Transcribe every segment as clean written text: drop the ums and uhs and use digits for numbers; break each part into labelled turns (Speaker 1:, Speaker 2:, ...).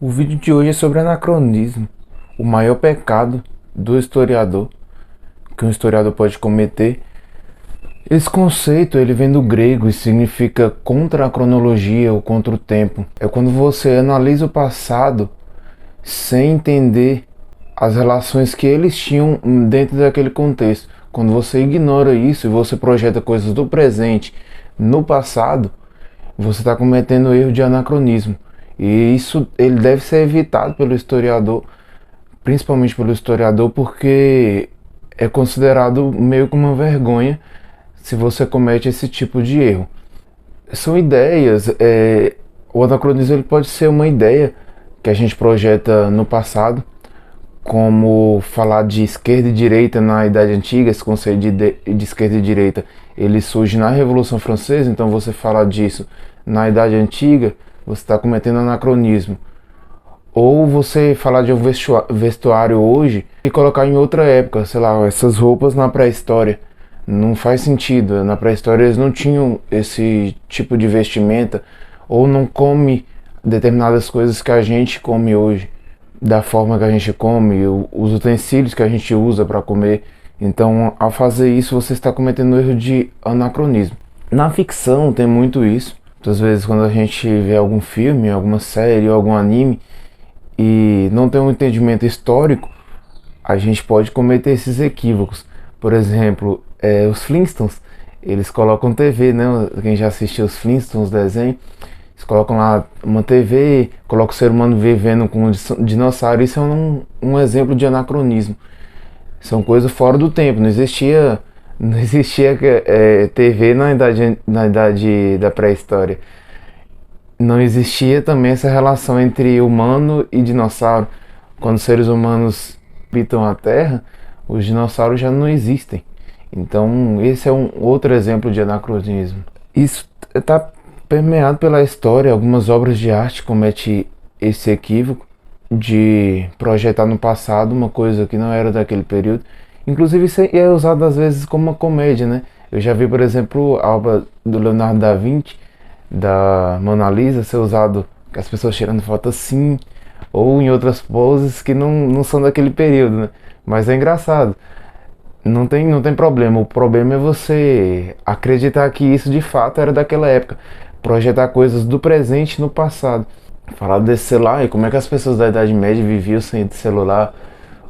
Speaker 1: O vídeo de hoje é sobre anacronismo, o maior pecado do historiador, que um historiador pode cometer. Esse conceito ele vem do grego e significa contra a cronologia ou contra o tempo. É quando você analisa o passado sem entender as relações que eles tinham dentro daquele contexto. Quando você ignora isso e você projeta coisas do presente no passado, você está cometendo o erro de anacronismo. E isso ele deve ser evitado pelo historiador, principalmente pelo historiador, porque é considerado meio que uma vergonha se você comete esse tipo de erro. São ideias, o anacronismo ele pode ser uma ideia que a gente projeta no passado, como falar de esquerda e direita na Idade Antiga. Esse conceito de esquerda e direita ele surge na Revolução Francesa, então você falar disso na Idade Antiga, você está cometendo anacronismo. Ou você falar de um vestuário hoje e colocar em outra época, sei lá, essas roupas na pré-história. Não faz sentido. Na pré-história eles não tinham esse tipo de vestimenta, ou não come determinadas coisas que a gente come hoje, da forma que a gente come, os utensílios que a gente usa para comer. Então, ao fazer isso, você está cometendo o erro de anacronismo. Na ficção tem muito isso. Muitas vezes quando a gente vê algum filme, alguma série ou algum anime e não tem um entendimento histórico, a gente pode cometer esses equívocos. Por exemplo, os Flintstones, eles colocam TV, né? Quem já assistiu os Flintstones, desenho, eles colocam lá uma TV, colocam o ser humano vivendo com um dinossauro. Isso é um exemplo de anacronismo. São coisas fora do tempo. Não existia TV na idade da pré-história. Não existia também essa relação entre humano e dinossauro. Quando os seres humanos habitam a Terra, os dinossauros já não existem. Então, esse é um outro exemplo de anacronismo. Isso está permeado pela história. Algumas obras de arte cometem esse equívoco de projetar no passado uma coisa que não era daquele período. Inclusive, isso é usado às vezes como uma comédia, né? Eu já vi, por exemplo, a obra do Leonardo da Vinci, da Mona Lisa, ser usado com as pessoas tirando foto assim, ou em outras poses que não são daquele período, né? Mas é engraçado. Não tem problema. O problema é você acreditar que isso de fato era daquela época. Projetar coisas do presente no passado. Falar desse celular e como é que as pessoas da Idade Média viviam sem celular,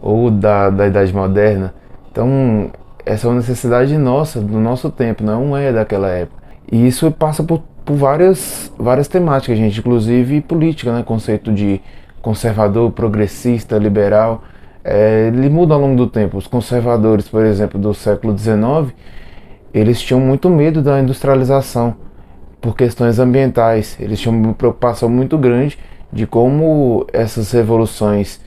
Speaker 1: ou da Idade Moderna. Então, essa é uma necessidade nossa, do nosso tempo, não é daquela época. E isso passa por várias temáticas, gente, inclusive política, né? Conceito de conservador, progressista, liberal. Ele muda ao longo do tempo. Os conservadores, por exemplo, do século XIX, eles tinham muito medo da industrialização por questões ambientais. Eles tinham uma preocupação muito grande de como essas revoluções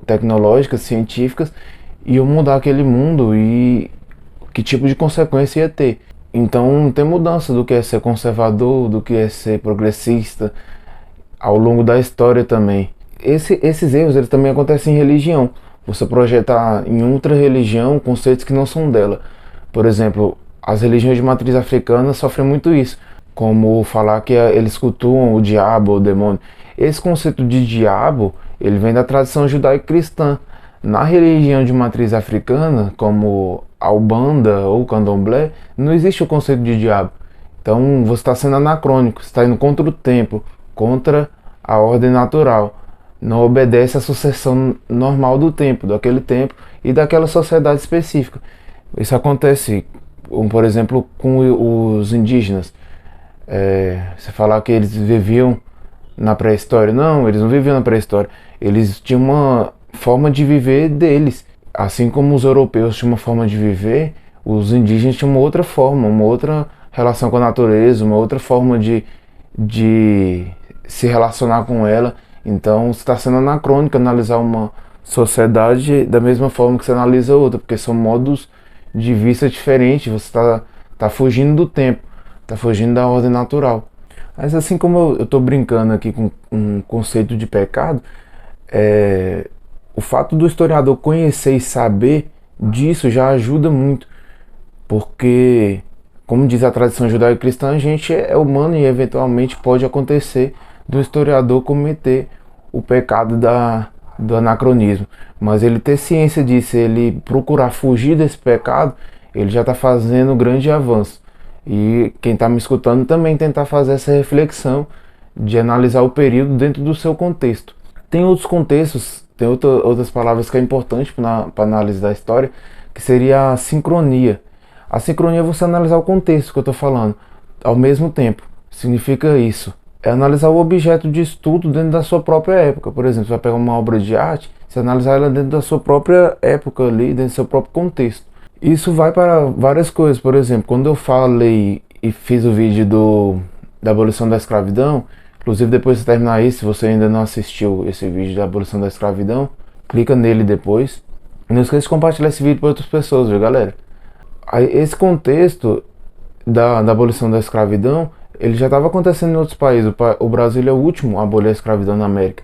Speaker 1: tecnológicas, científicas, iam mudar aquele mundo e que tipo de consequência ia ter. Então tem mudança do que é ser conservador, do que é ser progressista, ao longo da história também. Esses erros eles também acontecem em religião. Você projetar em outra religião conceitos que não são dela. Por exemplo, as religiões de matriz africana sofrem muito isso, como falar que eles cultuam o diabo ou o demônio. Esse conceito de diabo ele vem da tradição judaico-cristã. Na religião de matriz africana, como a Umbanda ou o Candomblé, não existe o conceito de diabo. Então você está sendo anacrônico, você está indo contra o tempo, contra a ordem natural. Não obedece à sucessão normal do tempo, daquele tempo e daquela sociedade específica. Isso acontece, por exemplo, com os indígenas. Você falar que eles viviam na pré-história. Não, eles não viviam na pré-história. Eles tinham uma forma de viver deles. Assim como os europeus tinham uma forma de viver, os indígenas tinham uma outra forma, uma outra relação com a natureza, uma outra forma de se relacionar com ela. Então está sendo anacrônico analisar uma sociedade da mesma forma que você analisa outra, porque são modos de vista diferentes. Você tá fugindo do tempo, está fugindo da ordem natural. Mas assim como eu estou brincando aqui com um conceito de pecado, o fato do historiador conhecer e saber disso já ajuda muito, porque, como diz a tradição judaico-cristã, a gente é humano e eventualmente pode acontecer do historiador cometer o pecado do anacronismo, mas ele ter ciência disso, ele procurar fugir desse pecado, ele já está fazendo um grande avanço. E quem está me escutando também tentar fazer essa reflexão de analisar o período dentro do seu contexto. Tem outros contextos, tem outras palavras que é importante para análise da história, que seria a sincronia. A sincronia é você analisar o contexto que eu estou falando ao mesmo tempo. Significa isso. É analisar o objeto de estudo dentro da sua própria época. Por exemplo, você vai pegar uma obra de arte, você analisar ela dentro da sua própria época ali, dentro do seu próprio contexto. Isso vai para várias coisas. Por exemplo, quando eu falei e fiz o vídeo da abolição da escravidão, inclusive depois de terminar isso, se você ainda não assistiu esse vídeo da abolição da escravidão, clica nele depois. E não esqueça de compartilhar esse vídeo para outras pessoas, viu, galera? Aí, esse contexto da abolição da escravidão, ele já estava acontecendo em outros países. O Brasil é o último a abolir a escravidão na América.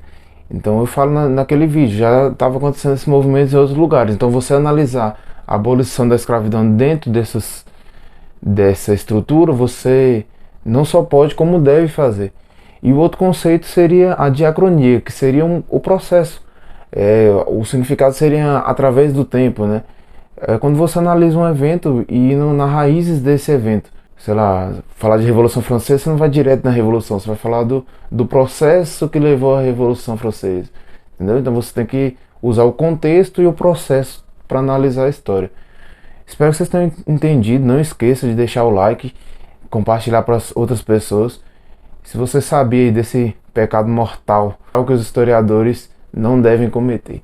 Speaker 1: Então eu falo naquele vídeo, já estava acontecendo esse movimento em outros lugares. Então você analisar a abolição da escravidão dentro dessa estrutura, você não só pode, como deve fazer. E o outro conceito seria a diacronia, que seria o processo. O significado seria através do tempo, né? Quando você analisa um evento e ir nas raízes desse evento. Sei lá, falar de Revolução Francesa, você não vai direto na Revolução, você vai falar do processo que levou à Revolução Francesa. Entendeu? Então você tem que usar o contexto e o processo para analisar a história. Espero que vocês tenham entendido. Não esqueça de deixar o like, compartilhar para outras pessoas. Se você sabia desse pecado mortal, é o que os historiadores não devem cometer.